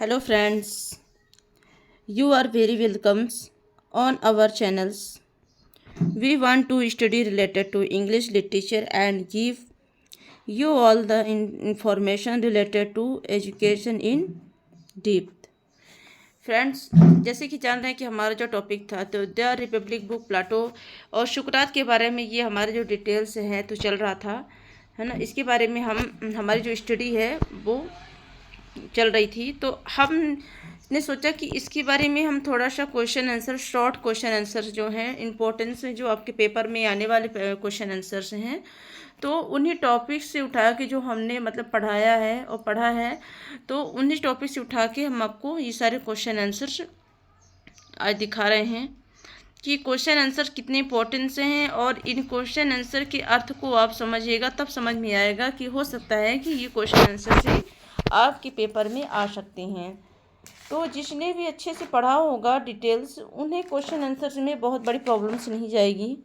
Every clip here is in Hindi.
Hello friends, you are very welcome on our channels. We want to study related to English literature and give you all the information related to education in depth. Friends, जैसे कि जान रहे हैं कि हमारा जो टॉपिक था तो द रिपब्लिक बुक प्लाटो और शुक्रात के बारे में ये हमारे जो डिटेल्स हैं तो चल रहा था, है ना। इसके बारे में हमारी जो स्टडी है वो चल रही थी। तो हमने सोचा कि इसके बारे में हम थोड़ा सा question answer, short question answer जो हैं इम्पोर्टेंस में, जो आपके पेपर में आने वाले क्वेश्चन आंसर्स हैं, तो उन्हीं टॉपिक से उठा के जो हमने मतलब पढ़ाया है और पढ़ा है, तो उन्हीं टॉपिक से उठा के हम आपको ये सारे क्वेश्चन आंसर्स आज दिखा रहे हैं कि क्वेश्चन आंसर कितने इंपॉर्टेंट से हैं। और इन क्वेश्चन आंसर के अर्थ को आप समझिएगा तब समझ में आएगा कि हो सकता है कि ये क्वेश्चन आंसर से आपके पेपर में आ सकते हैं। तो जिसने भी अच्छे से पढ़ा होगा डिटेल्स, उन्हें क्वेश्चन आंसर्स में बहुत बड़ी प्रॉब्लम्स नहीं जाएगी।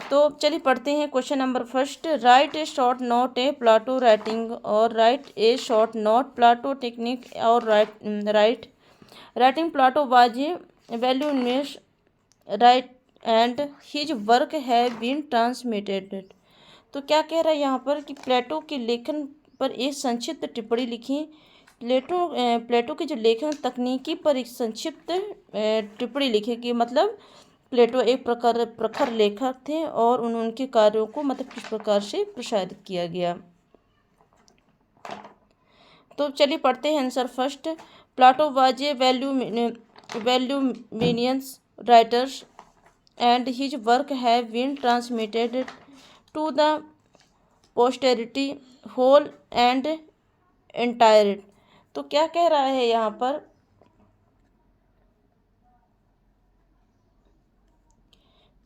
तो चलिए पढ़ते हैं question number first. Write a short note a Plato writing और write a short note Plato technique और writing Plato was a voluminous writer and his work have been transmitted. तो क्या कह रहा है यहाँ पर कि प्लेटो के लेखन पर एक संक्षिप्त टिप्पणी लिखी। प्लेटो के जो लेखन तकनीकी पर एक संक्षिप्त टिप्पणी लिखी कि मतलब प्लेटो एक प्रखर लेखक थे और उनके कार्यों को मतलब किस प्रकार से प्रसारित किया गया। तो चलिए पढ़ते हैं answer first. Plato was a voluminous writers and his work have been transmitted to the posterity whole and entire. तो क्या कह रहा है यहाँ पर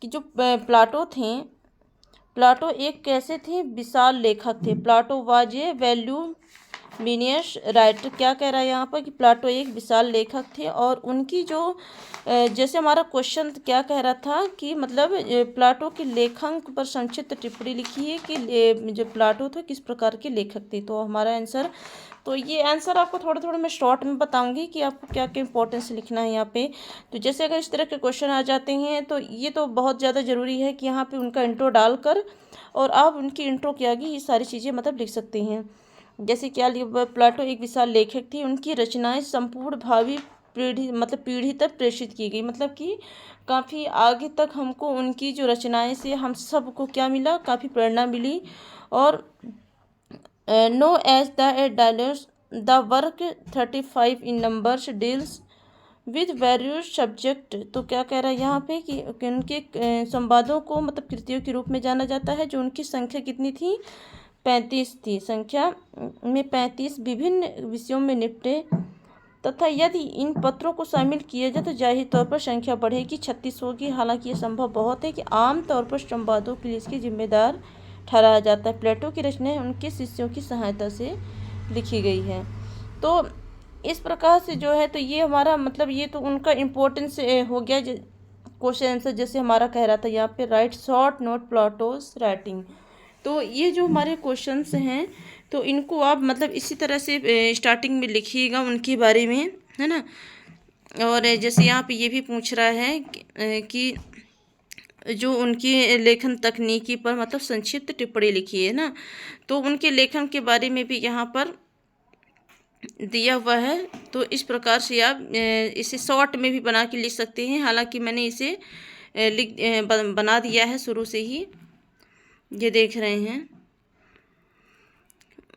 कि जो प्लाटो थे, प्लाटो एक कैसे थे, विशाल लेखक थे। प्लाटो वाज ए वैल्यूमिनियस राइटर, क्या कह रहा है यहाँ पर कि प्लाटो एक विशाल लेखक थे और उनकी जो जैसे हमारा क्वेश्चन क्या कह रहा था कि मतलब प्लाटो के लेखन पर संक्षिप्त टिप्पणी लिखी है कि जो प्लाटो थे किस प्रकार के लेखक थे। तो हमारा आंसर, तो ये आंसर आपको थोड़ा थोड़ा मैं शॉर्ट में बताऊंगी कि आपको क्या क्या इंपॉर्टेंस लिखना है यहाँ पे। तो जैसे अगर इस तरह के क्वेश्चन आ जाते हैं तो ये तो बहुत ज़्यादा ज़रूरी है कि यहाँ पे उनका इंट्रो डालकर और आप उनकी इंट्रो के आगे ये सारी चीज़ें मतलब लिख सकते हैं। जैसे क्या प्लाटो एक विशाल लेखक थी, उनकी रचनाएं संपूर्ण भावी पीढ़ी तक प्रेषित की गई। मतलब कि काफ़ी आगे तक हमको उनकी जो रचनाएं से हम सबको क्या मिला, काफ़ी प्रेरणा मिली। और no as the dialogues the work 35 in numbers deals with various subject. तो क्या कह रहा है यहाँ पे कि उनके संवादों को मतलब कृतियों के रूप में जाना जाता है, जो उनकी संख्या कितनी थी, 35 थी। संख्या में 35 विभिन्न विषयों में निपटे तथा यदि इन पत्रों को शामिल किया जाए तो जाहिर तौर पर संख्या बढ़ेगी, 36 होगी। हालांकि ये संभव बहुत है कि आम तौर पर संवादों के लिए इसके जिम्मेदार ठहराया जाता है। प्लेटो की रचनाएं उनके शिष्यों की सहायता से लिखी गई है। तो इस प्रकार से जो है तो ये हमारा मतलब ये तो उनका इम्पोर्टेंस हो गया क्वेश्चन आंसर। जैसे हमारा कह रहा था यहाँ पे राइट शॉर्ट नोट प्लाटोस राइटिंग। तो ये जो हमारे क्वेश्चंस हैं तो इनको आप मतलब इसी तरह से स्टार्टिंग में लिखिएगा उनके बारे में, है ना। और जैसे यहाँ पे ये भी पूछ रहा है कि जो उनकी लेखन तकनीकी पर मतलब संक्षिप्त टिप्पणी लिखी है ना, तो उनके लेखन के बारे में भी यहाँ पर दिया हुआ है। तो इस प्रकार से आप इसे शॉर्ट में भी बना के लिख सकते हैं। हालांकि मैंने इसे बना दिया है शुरू से ही, ये देख रहे हैं।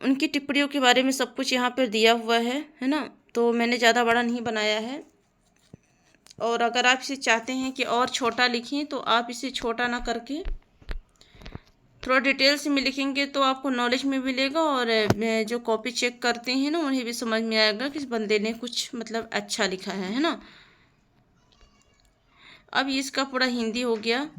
उनकी टिप्पणियों के बारे में सब कुछ यहाँ पर दिया हुआ है ना। तो मैंने ज़्यादा बड़ा नहीं बनाया है। और अगर आप इसे चाहते हैं कि और छोटा लिखें तो आप इसे छोटा ना करके थोड़ा डिटेल्स में लिखेंगे तो आपको नॉलेज में मिलेगा। और जो कॉपी चेक करते हैं ना उन्हें भी समझ में आएगा कि इस बंदे ने कुछ मतलब अच्छा लिखा है ना। अब इसका पूरा हिंदी हो गया।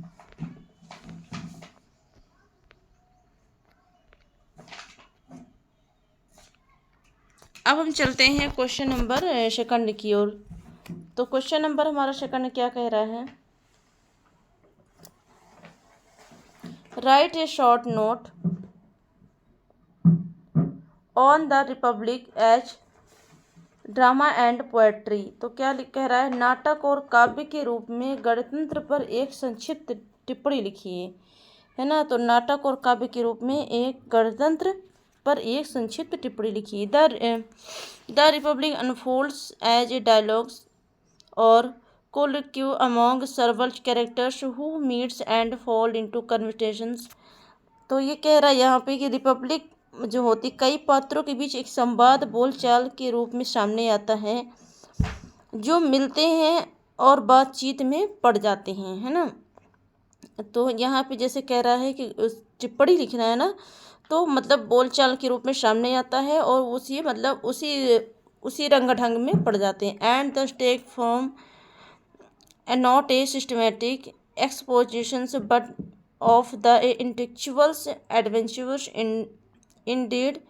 अब हम चलते हैं क्वेश्चन नंबर सेकंड की ओर। तो क्वेश्चन नंबर हमारा सेकंड क्या कह रहा है, write a short note on the Republic as drama and poetry. तो क्या कह रहा है, नाटक और काव्य के रूप में गणतंत्र पर एक संक्षिप्त टिप्पणी लिखिए, है ना। तो नाटक और काव्य के रूप में एक गणतंत्र पर एक संक्षिप्त टिप्पणी लिखिए। The Republic unfolds as a dialogues और colloquy among several characters who meets and fall into conversations। तो ये कह रहा है यहाँ पे कि रिपब्लिक जो होती कई पात्रों के बीच एक संवाद बोलचाल के रूप में सामने आता है, जो मिलते हैं और बातचीत में पड़ जाते हैं, है ना। तो यहाँ पे जैसे कह रहा है कि टिप्पणी लिखना है ना, तो मतलब बोलचाल के रूप में सामने आता है और उसी मतलब उसी रंग ढंग में पड़ जाते हैं। And the take form and not a systematic expositions but of the intellectual's adventures indeed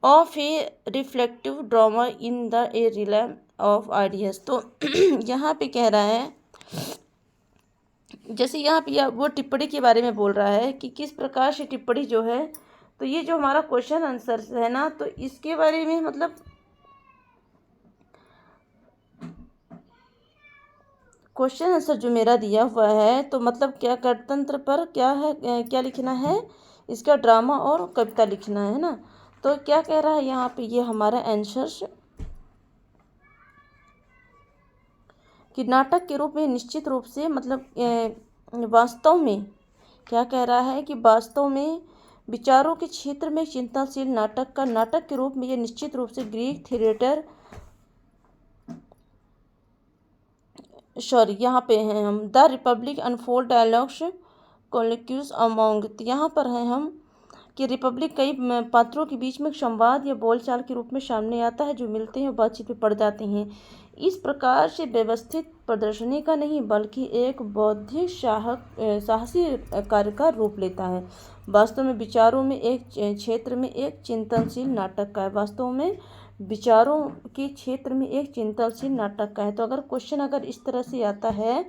of a reflective drama in the a realm of ideas। तो यहाँ पे कह रहा है, जैसे यहाँ पे वो टिप्पणी के बारे में बोल रहा है कि किस प्रकार से टिप्पणी जो है, तो ये जो हमारा क्वेश्चन आंसर है ना, तो इसके बारे में मतलब क्वेश्चन आंसर जो मेरा दिया हुआ है, तो मतलब क्या गणतंत्र पर क्या है, क्या लिखना है, इसका ड्रामा और कविता लिखना है ना। तो क्या कह रहा है यहाँ पे, ये हमारा आंसर कि नाटक के रूप में निश्चित रूप से मतलब वास्तव में क्या कह रहा है कि वास्तव में विचारों के क्षेत्र में चिंतनशील नाटक के रूप में ये निश्चित रूप से ग्रीक थिएटर, सॉरी यहाँ पे हैं हम, the republic unfold dialogues colloquies among. यहाँ पर हैं हम कि रिपब्लिक कई पात्रों के बीच में संवाद या बोलचाल के रूप में सामने आता है, जो मिलते हैं और बातचीत में पड़ जाते हैं। इस प्रकार से व्यवस्थित प्रदर्शनी का नहीं बल्कि एक बौद्धिक साहसी कार्य का रूप लेता है। वास्तव में विचारों में एक क्षेत्र में एक चिंतनशील नाटक का है, वास्तव में विचारों के क्षेत्र में एक चिंतनशील नाटक का है। तो अगर क्वेश्चन अगर इस तरह से आता है,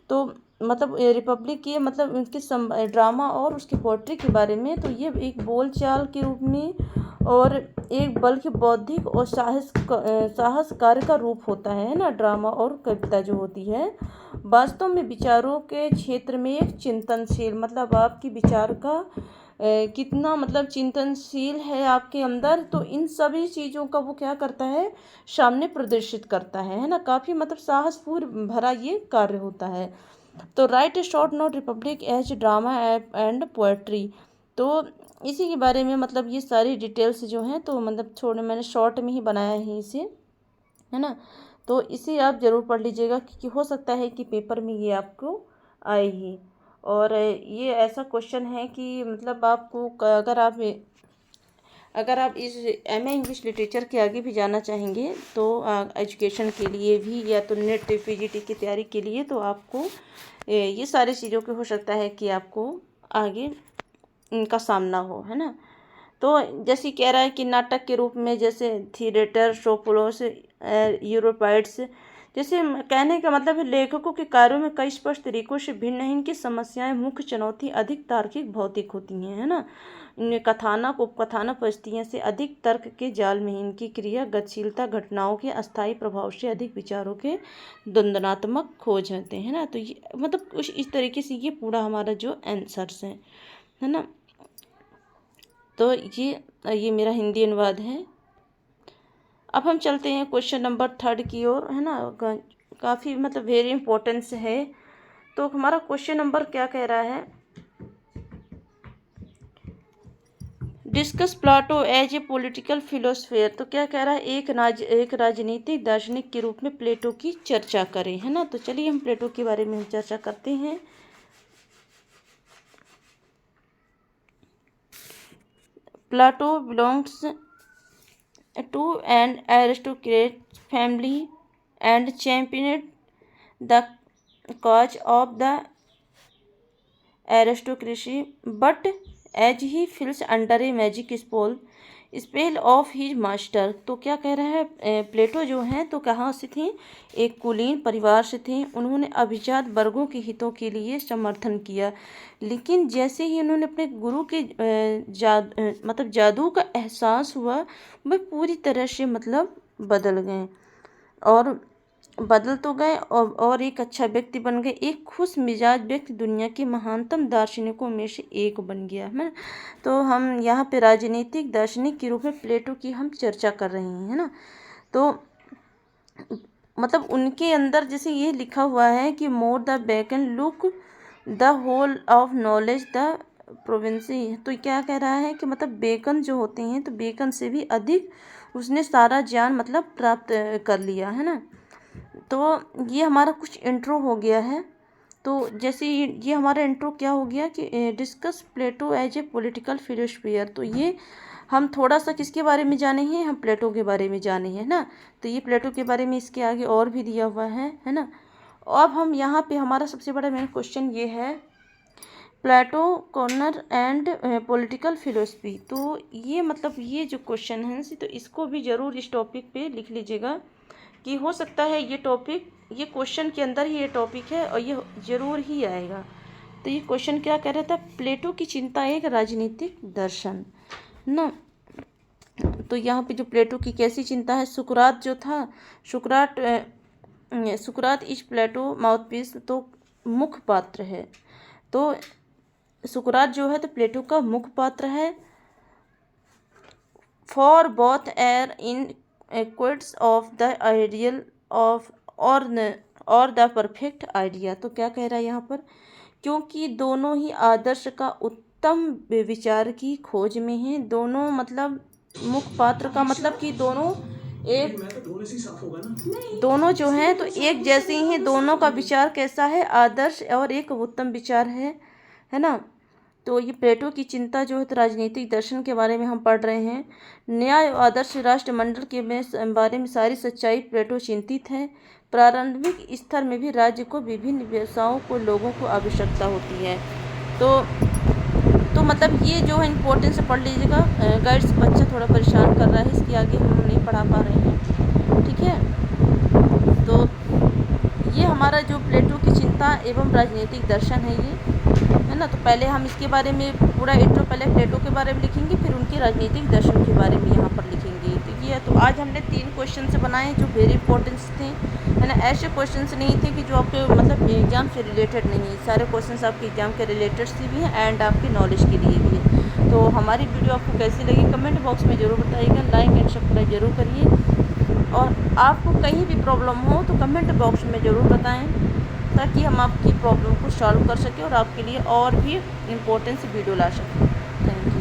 तो मतलब रिपब्लिक के मतलब उनके ड्रामा और उसकी पोएट्री के बारे में, तो ये एक बोलचाल के रूप में और एक बल्कि बौद्धिक और साहस कार्य का रूप होता है ना, ड्रामा और कविता जो होती है। वास्तव में विचारों के क्षेत्र में एक चिंतनशील मतलब आपकी विचार का कितना मतलब चिंतनशील है आपके अंदर, तो इन सभी चीज़ों का वो क्या करता है, सामने प्रदर्शित करता है ना। काफ़ी मतलब साहसपूर्ण भरा ये कार्य होता है। तो write a short note Republic as drama and poetry. तो इसी के बारे में मतलब ये सारी डिटेल्स जो हैं, तो मतलब छोड़े मैंने शॉर्ट में ही बनाया है इसे, है ना। तो इसे आप ज़रूर पढ़ लीजिएगा, क्योंकि हो सकता है कि पेपर में ये आपको आए ही। और ये ऐसा क्वेश्चन है कि मतलब आपको अगर आप इस एमए इंग्लिश लिटरेचर के आगे भी जाना चाहेंगे, तो एजुकेशन के लिए भी या तो नेट पीजीटी की तैयारी के लिए, तो आपको ये सारी चीज़ों के हो सकता है कि आपको आगे इनका सामना हो, है ना। तो जैसे कह रहा है कि नाटक के रूप में जैसे थिएटर, सोफोक्लोस, यूरोपाइड्स, जैसे कहने का मतलब है लेखकों के कार्यों में कई स्पष्ट तरीकों से भिन्न है। इनकी समस्याएं मुख्य चुनौती अधिक तार्किक भौतिक होती हैं, है ना। इनमें कथानक उपकथानक परिस्थितियों से अधिक तर्क के जाल में, इनकी क्रिया गतिशीलता घटनाओं के अस्थायी प्रभाव से अधिक विचारों के द्वंद्वात्मक खोज होते हैं ना। तो ये मतलब कुछ इस तरीके से ये पूरा हमारा जो आंसर्स है ना। तो ये मेरा हिंदी अनुवाद है। अब हम चलते हैं क्वेश्चन नंबर 3 की ओर, है ना। काफ़ी मतलब वेरी इंपॉर्टेंस है। तो हमारा क्वेश्चन नंबर क्या कह रहा है, discuss Plato as a political philosopher. तो क्या कह रहा है, एक राजनीतिक दार्शनिक के रूप में प्लेटो की चर्चा करें, है ना। तो चलिए हम प्लेटो के बारे में हम चर्चा करते हैं। Plato belongs to an aristocratic family and championed the cause of the aristocracy, but as he feels under a magic spell of his master। तो क्या कह रहा है, प्लेटो जो हैं तो कहाँ से थे, एक कुलीन परिवार से थे। उन्होंने अभिजात वर्गों के हितों के लिए समर्थन किया, लेकिन जैसे ही उन्होंने अपने गुरु के मतलब जादू का एहसास हुआ, वह पूरी तरह से मतलब बदल गए और बदल तो गए और एक अच्छा व्यक्ति बन गए। एक खुश मिजाज व्यक्ति दुनिया के महानतम दार्शनिकों में से एक बन गया है ना। तो हम यहाँ पे राजनीतिक दार्शनिक के रूप में प्लेटो की हम चर्चा कर रहे हैं, है ना। तो मतलब उनके अंदर जैसे ये लिखा हुआ है कि more the bacon look the whole of knowledge the province. तो क्या कह रहा है कि मतलब बेकन जो होते हैं तो बेकन से भी अधिक उसने सारा ज्ञान मतलब प्राप्त कर लिया, है ना। तो ये हमारा कुछ इंट्रो हो गया है। तो जैसे ये हमारा इंट्रो क्या हो गया कि discuss Plato as a political philosopher. तो ये हम थोड़ा सा किसके बारे में जाने हैं, हम प्लेटो के बारे में जाने हैं ना। तो ये प्लेटो के बारे में इसके आगे और भी दिया हुआ है ना। अब हम यहाँ पे हमारा सबसे बड़ा मेन क्वेश्चन ये है प्लेटो कॉर्नर एंड पॉलिटिकल फिलोसफी। तो ये मतलब ये जो क्वेश्चन है तो इसको भी ज़रूर इस टॉपिक पे लिख लीजिएगा कि हो सकता है ये टॉपिक ये क्वेश्चन के अंदर ही ये टॉपिक है और ये ज़रूर ही आएगा। तो ये क्वेश्चन क्या कह रहा था, प्लेटो की चिंता एक राजनीतिक दर्शन ना। तो यहाँ पे जो प्लेटो की कैसी चिंता है, सुकरात जो था सुकरात इस प्लेटो माउथपीस तो मुख्य पात्र है। तो सुकरात जो है तो प्लेटो का मुख्य पात्र है। For both air in quotes of the ideal of और द परफेक्ट आइडिया। तो क्या कह रहा है यहाँ पर, क्योंकि दोनों ही आदर्श का उत्तम विचार की खोज में हैं। दोनों मतलब मुख्य पात्र का मतलब कि दोनों जो हैं तो एक जैसे ही हैं। दोनों का विचार कैसा है, आदर्श और एक उत्तम विचार है ना। तो ये प्लेटो की चिंता जो है तो राजनीतिक दर्शन के बारे में हम पढ़ रहे हैं। न्याय और आदर्श राष्ट्रमंडल के बारे में सारी सच्चाई प्लेटो चिंतित है। प्रारंभिक स्तर में भी राज्य को विभिन्न व्यवसायों को लोगों को आवश्यकता होती है। तो मतलब ये जो है इम्पोर्टेंस से पढ़ लीजिएगा। गाइड्स बच्चा थोड़ा परेशान कर रहा है, इसके आगे हम नहीं पढ़ा पा रहे हैं, ठीक है। तो ये हमारा जो प्लेटो की चिंता एवं राजनीतिक दर्शन है ये, है ना। तो पहले हम इसके बारे में पूरा इंट्रो पहले प्लेटो के बारे में लिखेंगे, फिर उनके राजनीतिक दर्शन के बारे में यहाँ पर लिखेंगे। तो ये तो आज हमने 3 क्वेश्चन से बनाए जो वेरी इंपॉर्टेंट थे, है ना। ऐसे क्वेश्चन नहीं थे कि जो आपके मतलब एग्जाम से रिलेटेड नहीं, सारे क्वेश्चन आपके एग्जाम के रिलेटेड से भी हैं एंड आपके नॉलेज के लिए भी है। तो हमारी वीडियो आपको कैसी लगी कमेंट बॉक्स में ज़रूर बताइएगा। लाइक एंड सब्सक्राइब जरूर करिए और आपको कहीं भी प्रॉब्लम हो तो कमेंट बॉक्स में ज़रूर बताएं ताकि हम आपकी प्रॉब्लम को सॉल्व कर सकें और आपके लिए और भी इम्पोर्टेंट वीडियो ला सकें। Thank you.